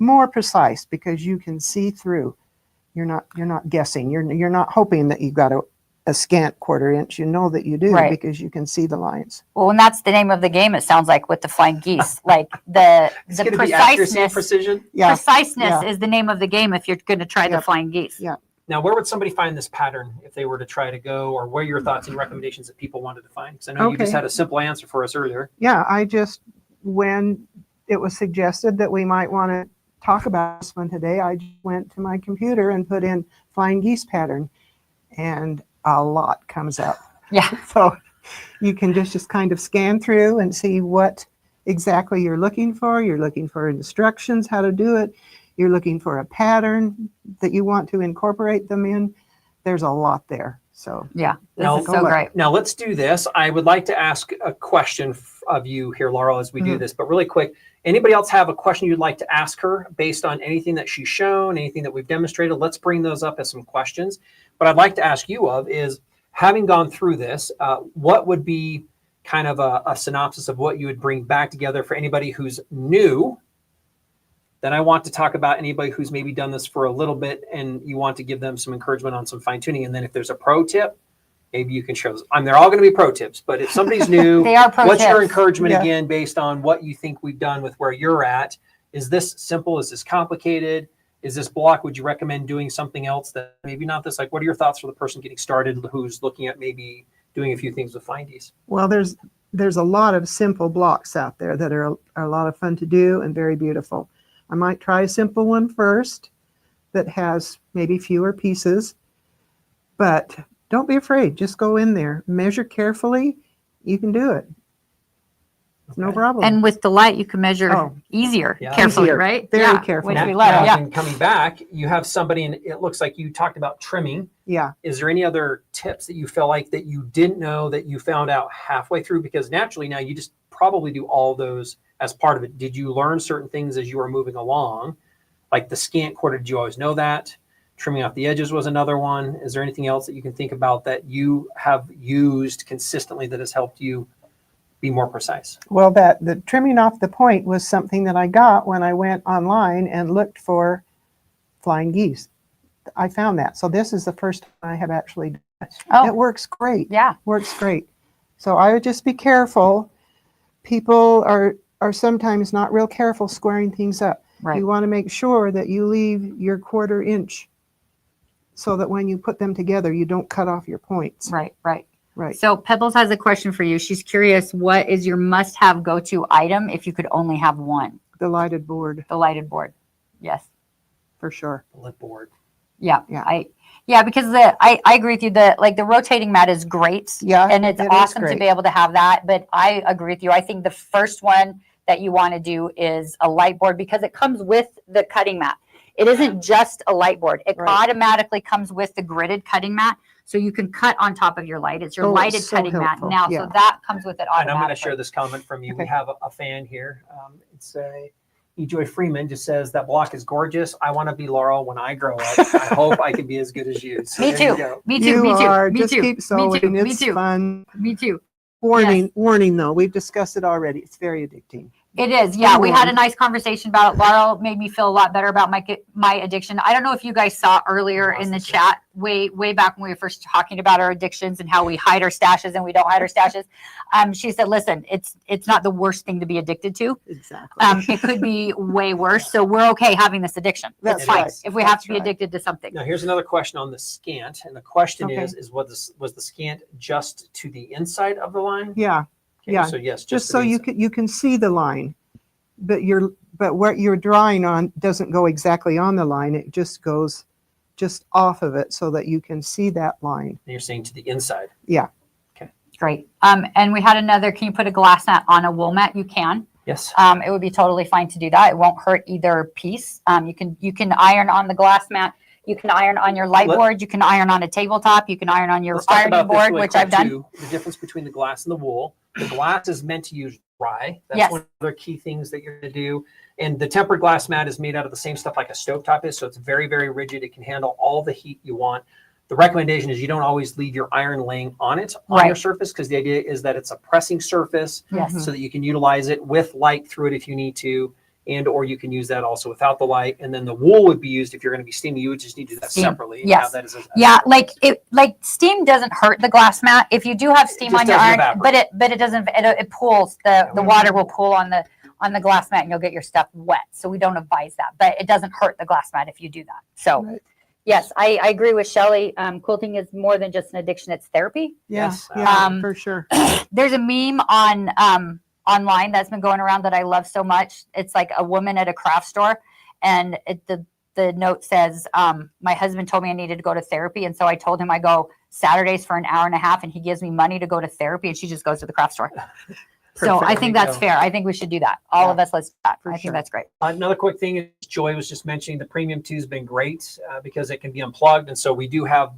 more precise because you can see through. You're not guessing. You're not hoping that you've got a scant 1/4 inch. You know that you do Right. because you can see the lines. Well, and that's the name of the game. It sounds like with the flying geese, like the It's going to be accuracy and precision. Yeah. preciseness is the name of the game if you're going to try the Yep. flying geese. Yeah. Now, where would somebody find this pattern if they were to try to go, or what are your thoughts and recommendations that people wanted to find? Because I know you just Okay. had a simple answer for us earlier. Yeah, when it was suggested that we might want to talk about this one today, I just went to my computer and put in flying geese pattern, and a lot comes up. Yeah. So you can just kind of scan through and see what exactly you're looking for. You're looking for instructions how to do it. You're looking for a pattern that you want to incorporate them in. There's a lot there. So Yeah. This Now- is so great. Now, let's do this. I would like to ask a question of you here, Laurel, as we do this, but really quick. Anybody else have a question you'd like to ask her based on anything that she's shown, anything that we've demonstrated? Let's bring those up as some questions. What I'd like to ask you of is, having gone through this, what would be kind of a synopsis of what you would bring back together for anybody who's new? Then I want to talk about anybody who's maybe done this for a little bit and you want to give them some encouragement on some fine tuning. And then if there's a pro tip, maybe you can share those. They're all going to be pro tips, but if somebody's new, They are pro what's your tips. encouragement Yeah. again, based on what you think we've done with where you're at? Is this simple? Is this complicated? Is this block? Would you recommend doing something else that maybe not this? Like, what are your thoughts for the person getting started who's looking at maybe doing a few things with findies? well, there's there's a lot of simple blocks out there that are a lot of fun to do and very beautiful. I might try a simple one first that has maybe fewer pieces, but don't be afraid. Just go in there, measure carefully. You can do it. No Okay. problem. And with the light, you can measure Oh. easier, Yeah. carefully, Easier. right? Very Yeah, carefully. Which we Now, love. Yeah. and coming back, you have somebody, and it looks like you talked about trimming. Yeah. Is there any other tips that you feel like that you didn't know that you found out halfway through? Because naturally now you just probably do all those as part of it. Did you learn certain things as you were moving along? Like the scant quarter, did you always know that? Trimming off the edges was another one. Is there anything else that you can think about that you have used consistently that has helped you be more precise? Well, the trimming off the point was something that I got when I went online and looked for flying geese. I found that. So this is the first time I have actually done it. It Oh, works great. yeah. Works great. So I would just be careful. People are sometimes not real careful squaring things up. Right. You want to make sure that you leave your 1/4 inch so that when you put them together, you don't cut off your points. Right. Right. Right. So Pebbles has a question for you. She's curious, what is your must-have go-to item if you could only have one? The lighted board, The lighted board. Yes. for sure. The lip board. Yeah. Yeah. Because I agree with you. The rotating mat is great. Yeah, And it's it is awesome to great. be able to have that. But I agree with you. I think the first one that you want to do is a light board because it comes with the cutting mat. It isn't just a light board. It Right. automatically comes with the gridded cutting mat. So you can cut on top of your light. It's your Oh, it's lighted so cutting mat helpful. now. Yeah. So that comes with it And I'm going to automatically. share this comment from you. We Okay. have a fan here. It's Joy Freeman just says that block is gorgeous. I want to be Laurel when I grow up. I hope I can be as good as you. So Me there you too. go. Me too. You Me too. are. Me Just too. keep Me sewing. too. Me It's too. fun. Me too. Warning though. We've discussed it already. It's very addicting. It is. Yeah, we had a Warned. nice conversation about it. Laurel made me feel a lot better about my addiction. I don't know if you guys saw earlier in the chat, way back when we were first talking about our addictions and how we hide our stashes and we don't hide our stashes. She said, "Listen, it's not the worst thing to be addicted to. Exactly. It could be way worse. So we're okay having this addiction. That's It's fine right. if we have That's to be right. addicted to something." Now here's another question on the scant, and the question Okay. was the scant just to the inside of the line? Yeah. Okay, Yeah. So yes, Just to so the you inside. can see the line, but what you're drawing on doesn't go exactly on the line. It just goes just off of it so that you can see that line. And you're saying to the inside. Yeah. Great. And we had another. Can you put a glass mat on a wool mat? You can. Yes. It would be totally fine to do that. It won't hurt either piece. You can iron on the glass mat. You can iron on your light board. You can iron on a tabletop. You can iron on your Let's talk ironing about this board, really which quick, I've done. too, the difference between the glass and the wool. The glass is meant to use dry. That's Yes. one of the key things that you're going to do. And the tempered glass mat is made out of the same stuff like a stovetop is, so it's very, very rigid. It can handle all the heat you want. The recommendation is you don't always leave your iron laying on it on Right. your surface, because the idea is that it's a pressing surface Yes. so that you can utilize it with light through it if you need to, and or you can use that also without the light. And then the wool would be used if you're going to be steaming. You would just need to do that Steam. separately. and Yes. have that as a Yeah, like steam doesn't hurt the glass mat. If you do have steam just on your doesn't iron, evaporate. but it doesn't. It pools. The water will pool on the glass mat, and you'll get your stuff wet. So we don't advise that. But it doesn't hurt the glass mat if you do that. So Right. yes, I agree with Shelley. Quilting is more than just an addiction; it's therapy. Yeah. Yes. Yeah. For sure. There's a meme on online that's been going around that I love so much. It's like a woman at a craft store, and the note says, "My husband told me I needed to go to therapy, and so I told him I go Saturdays for an hour and a half, and he gives me money to go to therapy, and she just goes to the craft store." So Perfect. I There think you that's go. fair. I think we should do that. All Yeah, of us, let's do that. for I sure. think that's great. Another quick thing is Joy was just mentioning the Premium 2 has been great because it can be unplugged. And so we do have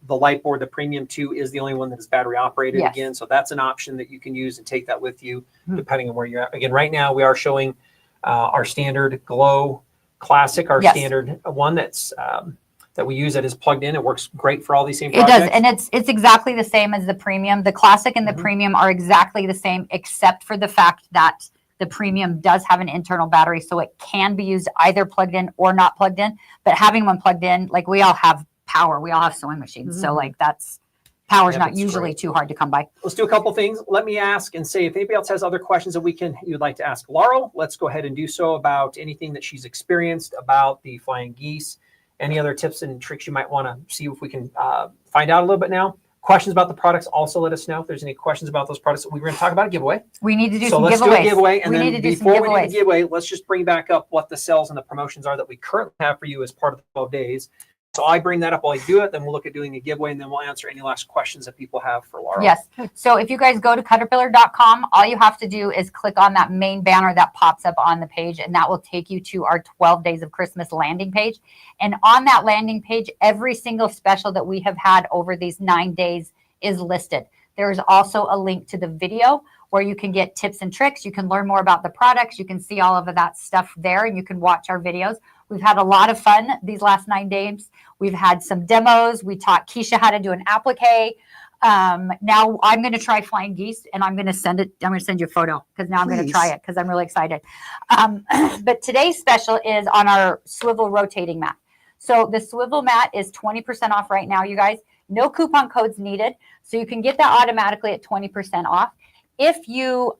the light board. The Premium 2 is the only one that is battery operated Yes. again. So that's an option that you can use and take that with you Hmm. depending on where you're at. Again, right now we are showing our standard Glow Classic, our Yes. standard one that we use that is plugged in. It works great for all these same It projects. does, and it's exactly the same as the premium. The classic and the Mhm. premium are exactly the same, except for the fact that the premium does have an internal battery, so it can be used either plugged in or not plugged in. But having one plugged in, like we all have power, we all have sewing machines, so Mhm. like that's power's Yeah, not that's usually great. too hard to come by. Let's do a couple things. Let me ask and say if anybody else has other questions that you'd like to ask Laurel, let's go ahead and do so about anything that she's experienced about the flying geese. Any other tips and tricks you might want to see if we can find out a little bit now. questions about the products, also let us know if there's any questions about those products. We were going to talk about a giveaway. We need to do So some let's giveaways. do a giveaway. And we then need to do before some we giveaways. do the giveaway, let's just bring back up what the sales and the promotions are that we currently have for you as part of the 12 days. So I bring that up while you do it. Then we'll look at doing a giveaway, and then we'll answer any last questions that people have for Laura. Yes. So if you guys go to CutterPillar.com, all you have to do is click on that main banner that pops up on the page, and that will take you to our 12 Days of Christmas landing page. And on that landing page, every single special that we have had over these 9 days is listed. There is also a link to the video where you can get tips and tricks. You can learn more about the products. You can see all of that stuff there, and you can watch our videos. We've had a lot of fun these last 9 days. We've had some demos. We taught Keisha how to do an applique. Now I'm going to try flying geese, and I'm going to send you a photo because now I'm going to try it because I'm really excited. But today's special is on our swivel rotating mat. So the swivel mat is 20% off right now, you guys. No coupon codes needed. So you can get that automatically at 20% off. If you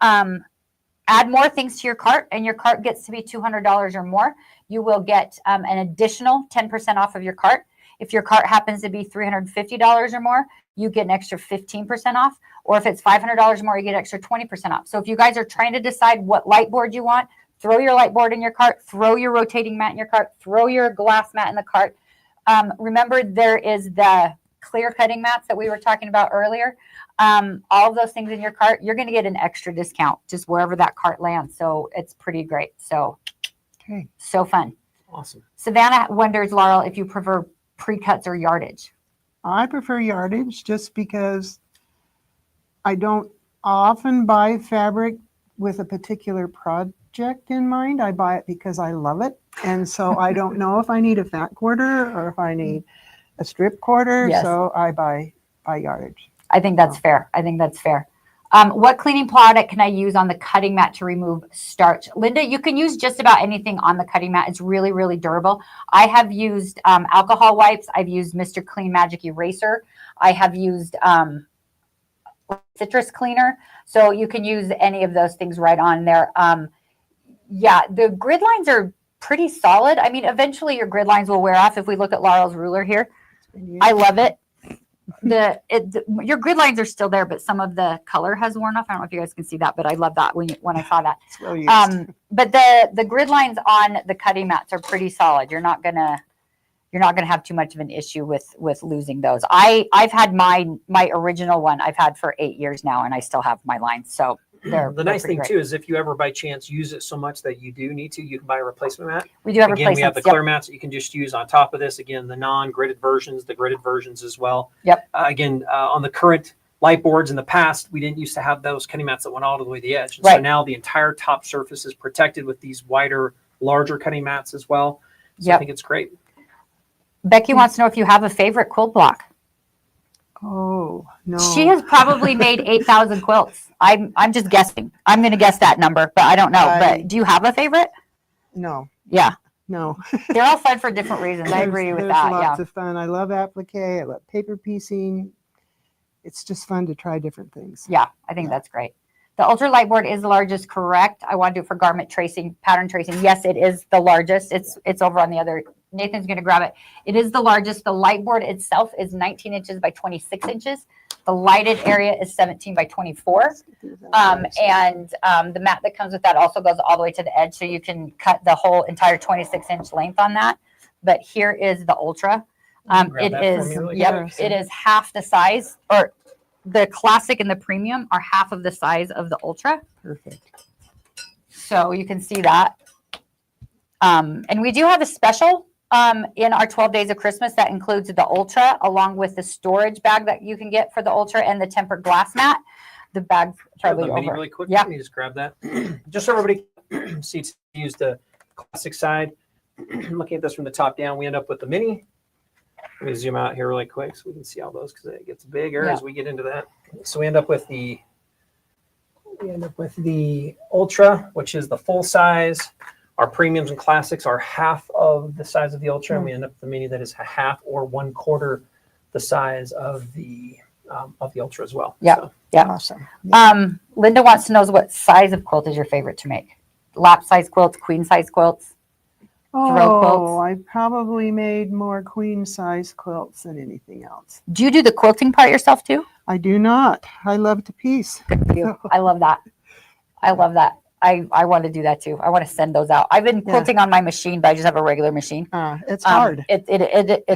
add more things to your cart and your cart gets to be $200 or more, you will get an additional 10% off of your cart. If your cart happens to be $350 or more, you get an extra 15% off. Or if it's $500 more, you get an extra 20% off. So if you guys are trying to decide what light board you want, throw your light board in your cart, throw your rotating mat in your cart, throw your glass mat in the cart. Remember, there is the clear cutting mats that we were talking about earlier. All of those things in your cart, you're going to get an extra discount just wherever that cart lands. So it's pretty great. So, so fun. Awesome. Savannah wonders, Laurel, if you prefer pre-cuts or yardage. I prefer yardage just because I don't often buy fabric with a particular project in mind. I buy it because I love it. And so I don't know if I need a fat quarter or if I need a strip quarter. Yes. So I buy yardage. I think that's fair. I think that's fair. What cleaning product can I use on the cutting mat to remove starch? Linda, you can use just about anything on the cutting mat. It's really, really durable. I have used alcohol wipes. I've used Mr. Clean Magic Eraser. I have used citrus cleaner. So you can use any of those things right on there. Yeah, the grid lines are pretty solid. I mean, eventually your grid lines will wear off. If we look at Laurel's ruler here, I love it. Your grid lines are still there, but some of the color has worn off. I don't know if you guys can see that, but I love that when I saw that. It's well used. But the grid lines on the cutting mats are pretty solid. You're not gonna have too much of an issue with losing those. I've had my original one I've had for 8 years now, and I still have my lines. So they're nice thing great. too is if you ever by chance use it so much that you do need to, you can buy a replacement mat. We do have Again, we have the replacements. clear mats that you can just use on top of this. Again, the non-gridded versions, the gridded versions as well. Yep. On the current light boards in the past, we didn't used to have those cutting mats that went all the way to the edge. And so Right. now the entire top surface is protected with these wider, larger cutting mats as well. So I Yep. think it's great. Becky wants to know if you have a favorite quilt block. Oh, no. She has probably made 8,000 quilts. I'm just guessing. I'm going to guess that number, but I don't know. But do you have a favorite? No, Yeah. no. They're all fun for different reasons. I agree with There's that. lots Yeah. of fun. I love applique. I love paper piecing. It's just fun to try different things. Yeah, I think that's great. The ultralight board is the largest, correct? I want to do it for garment tracing, pattern tracing. Yes, it is the largest. It's over on the other. Nathan's going to grab it. It is the largest. The light board itself is 19 inches by 26 inches. The lighted area is 17 by 24. And the mat that comes with that also goes all the way to the edge. So you can cut the whole entire 26-inch length on that. But here is the ultra. Grab It that for is, me really yep, quick. it is half the size, or the classic and the premium are half of the size of the ultra. Perfect. So you can see that. And we do have a special in our 12 days of Christmas that includes the ultra along with the storage bag that you can get for the ultra and the tempered glass mat. The bag probably The mini over. really quick. Yeah. Let me just grab that. Just so everybody sees, use the classic side. Looking at this from the top down, we end up with the mini. Let me zoom out here really quick so we can see all those because it gets bigger as we get into that. So we end up with the ultra, which is the full size. Our premiums and classics are half of the size of the ultra, and we end up with the mini that is half or 1/4 the size of the ultra as well. Yeah. So, Yeah. Awesome. Linda wants to know what size of quilt is your favorite to make? Lap size quilts, queen size quilts. Throw quilts? I probably made more queen size quilts than anything else. Do you do the quilting part yourself too? I do not. I love to piece. I love that. I love that. I want to do that too. I want to send those out. I've been quilting on my machine, but I just have a regular machine. It's hard. It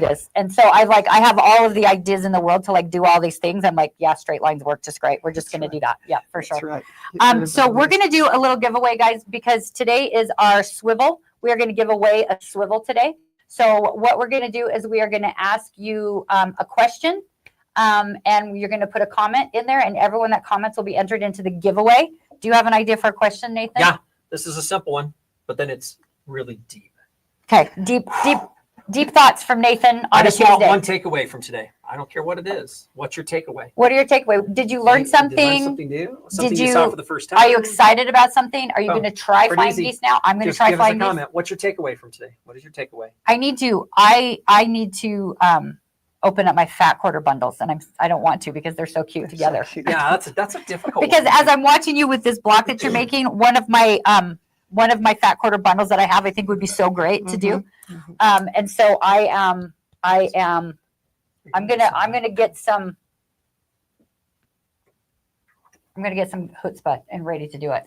is. And so I have all of the ideas in the world to like do all these things. I'm like, yeah, straight lines work just great. We're just going to do that. Yeah, for sure. That's right. So we're going to do a little giveaway, guys, because today is our swivel. We are going to give away a swivel today. So what we're going to do is we are going to ask you a question, and you're going to put a comment in there, and everyone that comments will be entered into the giveaway. Do you have an idea for a question, Nathan? Yeah, this is a simple one, but then it's really deep. Okay, deep thoughts from Nathan on I just a want Tuesday. one takeaway from today. I don't care what it is. What's your takeaway? What are your takeaway? Did you learn something? Did you learn something new? Something you saw for the first time? Are you excited about something? Are you going to try pretty flying easy. geese now? I'm going to Just try give us a flying geese. comment. What's your takeaway from today? What is your takeaway? I need to open up my fat quarter bundles, and I don't want to because they're so cute together. So cute. Yeah, that's a difficult Because one. as I'm watching you with this block that you're making, one of my fat quarter bundles that I have, I think would be so great to do. And so I'm gonna get some chutzpah and ready to do it.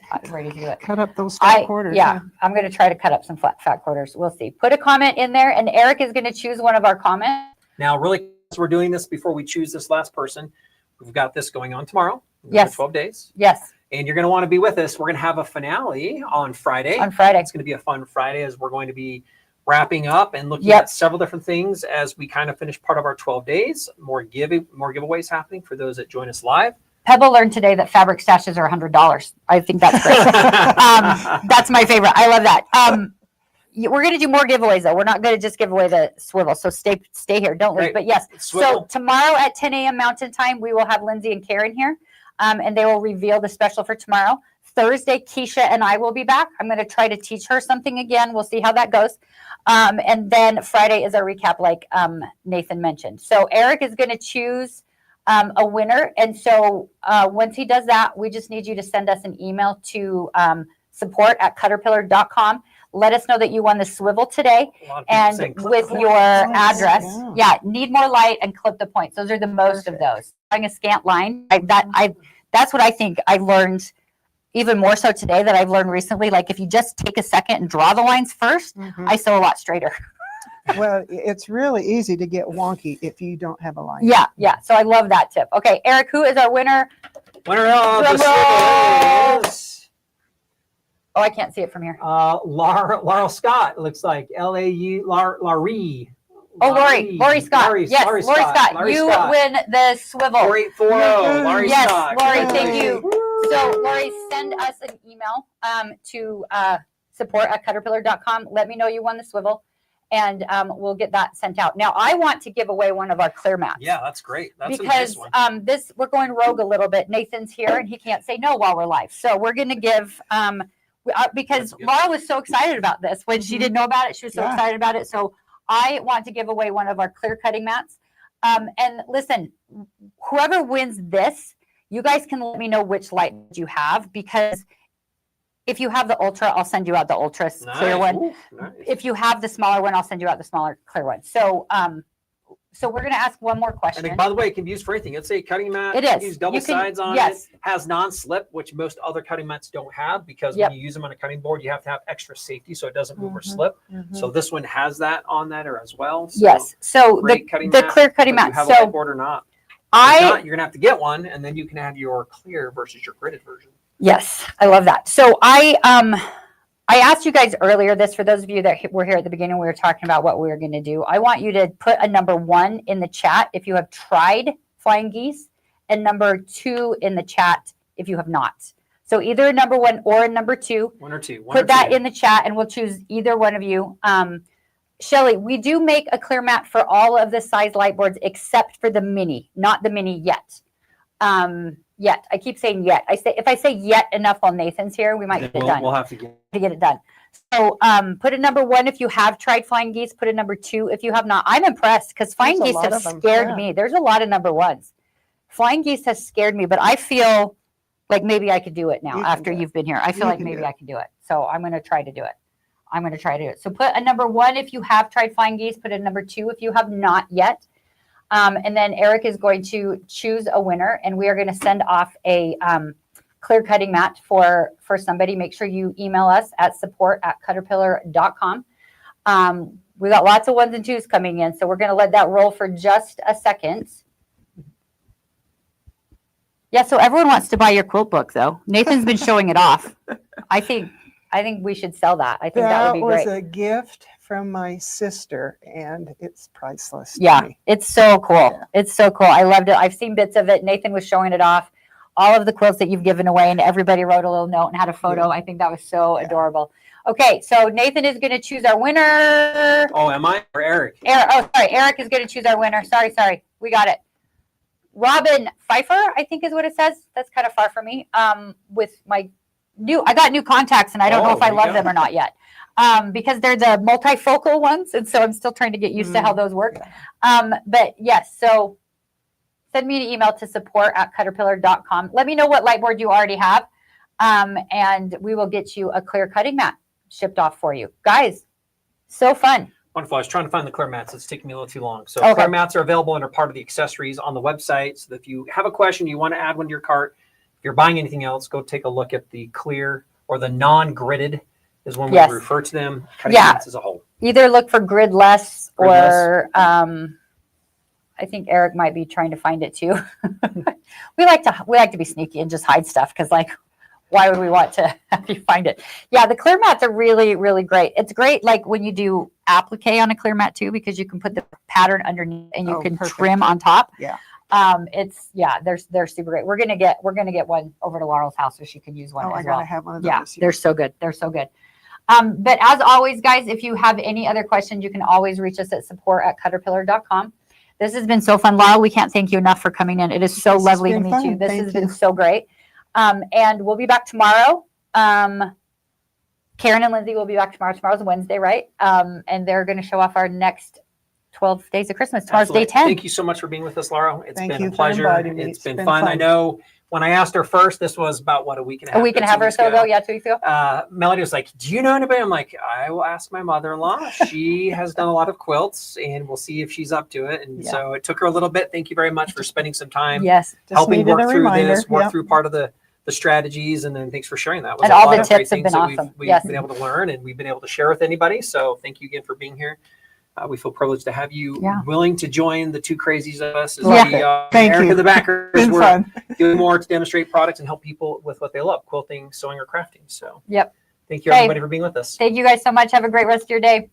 Cut up those fat quarters. Yeah, I'm gonna try to cut up some fat quarters. We'll see. Put a comment in there, and Eric is gonna choose one of our comments. Now, really, as we're doing this before we choose this last person, we've got this going on tomorrow. Yes. 12 days. Yes. And you're going to want to be with us. We're going to have a finale on Friday. On Friday. It's going to be a fun Friday as we're going to be wrapping up and looking at several different things as we kind of finish part of our 12 days. More giveaways happening for those that join us live. Pebble learned today that fabric stashes are $100. I think that's great. That's my favorite. I love that. We're going to do more giveaways, though. We're not going to just give away the swivel. So stay here. Don't leave. Right. But yes. Swivel. So tomorrow at 10 a.m. Mountain Time, we will have Lindsay and Karen here, and they will reveal the special for tomorrow. Thursday, Keisha and I will be back. I'm going to try to teach her something again. We'll see how that goes. And then Friday is our recap, like Nathan mentioned. So Eric is going to choose a winner. And so once he does that, we just need you to send us an email to support@CutterPillar.com. Let us know that you won the swivel today, and with your address. Yeah, need more light and clip the points. Those are the most of those. Having a scant line, that's what I think I learned even more so today that I've learned recently. Like if you just take a second and draw the lines first, I sew a lot straighter. Well, it's really easy to get wonky if you don't have a line. Yeah. So I love that tip. Okay, Eric, who is our winner? Winner of the swivel is... Oh, I can't see it from here. Laurel Scott, it looks like. Laurie. Oh, Lori Scott. Yes, Lori Scott. You win the swivel. 4840. Laurie yes, Scott. Lori, thank you. So, Lori, send us an email to support@CutterPillar.com. Let me know you won the swivel, and we'll get that sent out. Now, I want to give away one of our clear mats. Yeah, that's great. That's because a nice one. we're going rogue a little bit. Nathan's here, and he can't say no while we're live. So we're going to give because Laura was so excited about this when she didn't know about it. She was so excited about it. So I want to give away one of our clear cutting mats. And listen, whoever wins this, you guys can let me know which light you have, because if you have the ultra, I'll send you out the ultra clear one. Ooh, nice. If you have the smaller one, I'll send you out the smaller clear one. So we're going to ask one more question. And by the way, it can be used for anything. It's a cutting mat. It You is. can use double sides on it. Has non-slip, which most other cutting mats don't have, because when you use them on a cutting board, you have to have extra safety so it doesn't move or slip. So this one has that on that as well. So yes. So the clear cutting mat. You have a white board or not. If not, you're going to have to get one, and then you can have your clear versus your gridded version. Yes, I love that. So I asked you guys earlier this, for those of you that were here at the beginning, we were talking about what we were going to do. I want you to put a number 1 in the chat if you have tried flying geese, and number 2 in the chat if you have not. So either a number 1 or a number 2. One or two. Put that in the chat, and we'll choose either one of you. Shelly, we do make a clear mat for all of the size light boards except for the mini, not the mini yet. Yet. I keep saying yet. If I say yet enough while Nathan's here, we might get it done. We'll have to get it done. So put a number 1 if you have tried flying geese. Put a number 2 if you have not. I'm impressed because flying geese have scared me. There's a lot of number 1s. Flying geese has scared me, but I feel like maybe I could do it now after you've been here. I feel like maybe I can do it. So I'm going to try to do it. I'm going to try to do it. So put a number 1 if you have tried flying geese. Put a number 2 if you have not yet. And then Eric is going to choose a winner, and we are going to send off a clear cutting mat for somebody. Make sure you email us at support@cutterpillar.com. We got lots of 1s and 2s coming in, so we're going to let that roll for just a second. Yeah, so everyone wants to buy your quilt book, though. Nathan's been showing it off. I think we should sell that. I think that would be great. That was a gift from my sister, and it's priceless. Yeah, to me. it's so cool. Yeah. It's so cool. I loved it. I've seen bits of it. Nathan was showing it off. All of the quilts that you've given away, and everybody wrote a little note and had a photo. I think that was so adorable. Okay, so Nathan is going to choose our winner. Oh, am I? Or Eric? Eric is going to choose our winner. Sorry. We got it. Robin Pfeiffer, I think is what it says. That's kind of far from me. With my I got new contacts, and I don't know if I love them or not yet. Because they're the multifocal ones, and so I'm still trying to get used to how those work. But yes, so send me an email to support@cutterpillar.com. Let me know what lightboard you already have, and we will get you a clear cutting mat shipped off for you. Guys, so fun. Wonderful. I was trying to find the clear mats. It's taking me a little too long. So Okay. clear mats are available and are part of the accessories on the website. So if you have a question, you want to add one to your cart, if you're buying anything else, go take a look at the clear or the non-gridded is one we refer to them. Cutting mats as a whole. Either look for gridless or I think Eric might be trying to find it too. we like to be sneaky and just hide stuff because why would we want to have you find it? Yeah, the clear mats are really, really great. It's great like when you do applique on a clear mat too, because you can put the pattern underneath and you can trim on top. Yeah. They're super great. We're gonna get one over to Laurel's house so she can use one. Oh, I as well. gotta have one of those. Yeah, they're so good. They're so good. But as always, guys, if you have any other questions, you can always reach us at support@cutterpillar.com. This has been so fun, Laurel. We can't thank you enough for coming in. It is so lovely to meet you. This has been so great. And we'll be back tomorrow. Karen and Lindsay will be back tomorrow. Tomorrow's Wednesday, right? And they're going to show off our next 12 days of Christmas. Tomorrow's day 10. Thank you so much for being with us, Laura. It's been a for pleasure. inviting me. It's been fun. I know when I asked her first, this was about a week and a half. A week and a half or so ago. Yeah, 2 weeks ago. Melody was like, do you know anybody? I'm like, I will ask my mother-in-law. She has done a lot of quilts, and we'll see if she's up to it. And so it took her a little bit. Thank you very much for spending some time helping work through this, work through part of the strategies, and then thanks for sharing that. And all the tips have been awesome. We've been able to learn, and we've been able to share with anybody. So thank you again for being here. We feel privileged to have you willing to join the two crazies of us. As Thank Eric you. and the backers, we're fun. doing more to demonstrate products and help people with what they love, quilting, sewing, or crafting. So Yep. thank you, everybody, for being with us. Thank you guys so much. Have a great rest of your day.